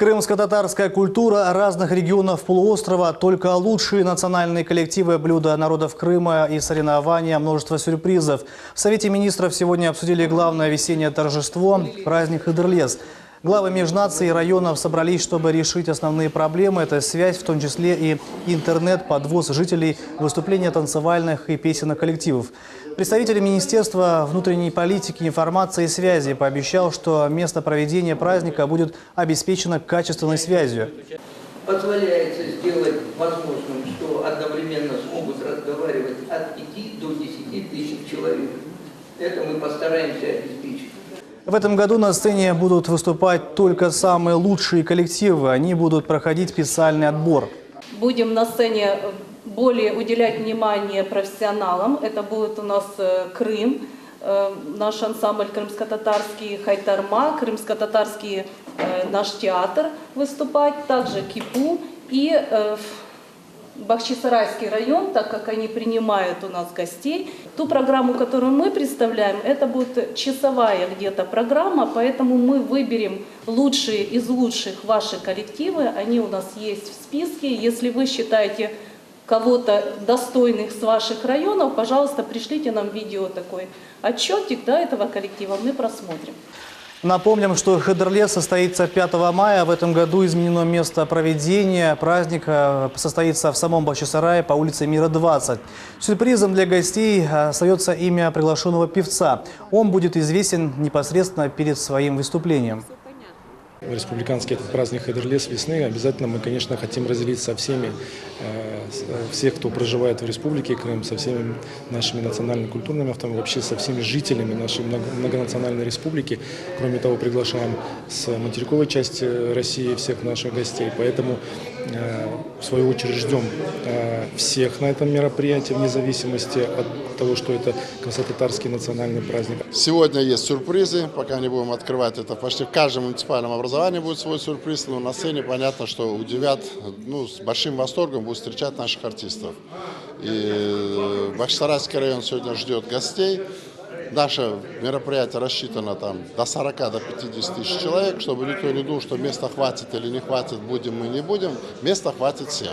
Крымско-татарская культура разных регионов полуострова, только лучшие национальные коллективы, блюда народов Крыма и соревнования, множество сюрпризов. В Совете министров сегодня обсудили главное весеннее торжество – праздник Хыдырлес. Главы межнаций и районов собрались, чтобы решить основные проблемы. Это связь, в том числе и интернет, подвоз жителей, выступления танцевальных и песенных коллективов. Представитель Министерства внутренней политики, информации и связи пообещал, что место проведения праздника будет обеспечено качественной связью. Позволяется сделать возможным, что одновременно смогут разговаривать от 5 до 10 тысяч человек. Это мы постараемся обеспечить. В этом году на сцене будут выступать только самые лучшие коллективы. Они будут проходить специальный отбор. Будем на сцене более уделять внимание профессионалам. Это будет у нас Крым, наш ансамбль крымско-татарский Хайтарма, крымско-татарский наш театр выступать, также Кипу и Бахчисарайский район, так как они принимают у нас гостей. Ту программу, которую мы представляем, это будет часовая где-то программа, поэтому мы выберем лучшие из лучших ваши коллективы. Они у нас есть в списке. Если вы считаете кого-то достойных с ваших районов, пожалуйста, пришлите нам видео такой отчетик этого коллектива, мы просмотрим. Напомним, что Хыдырлес состоится 5 мая. В этом году изменено место проведения. Праздник состоится в самом Бахчисарае по улице Мира, 20. Сюрпризом для гостей остается имя приглашенного певца. Он будет известен непосредственно перед своим выступлением. Республиканский этот праздник Хыдырлес весны обязательно мы, конечно, хотим разделить со всеми, всех, кто проживает в Республике Крым, со всеми нашими национально-культурными автомобилями, вообще со всеми жителями нашей многонациональной республики. Кроме того, приглашаем с материковой части России всех наших гостей. Поэтому, в свою очередь, ждем всех на этом мероприятии, вне зависимости от того, что это крымско-татарский национальный праздник. Сегодня есть сюрпризы, пока не будем открывать это. Почти в каждом муниципальном образовании будет свой сюрприз, но на сцене понятно, что удивят, с большим восторгом будут встречать наших артистов. И Бахчисарайский район сегодня ждет гостей. Наше мероприятие рассчитано до 40 до 50 тысяч человек, чтобы никто не думал, что места хватит или не хватит, будем мы, не будем. Места хватит всем.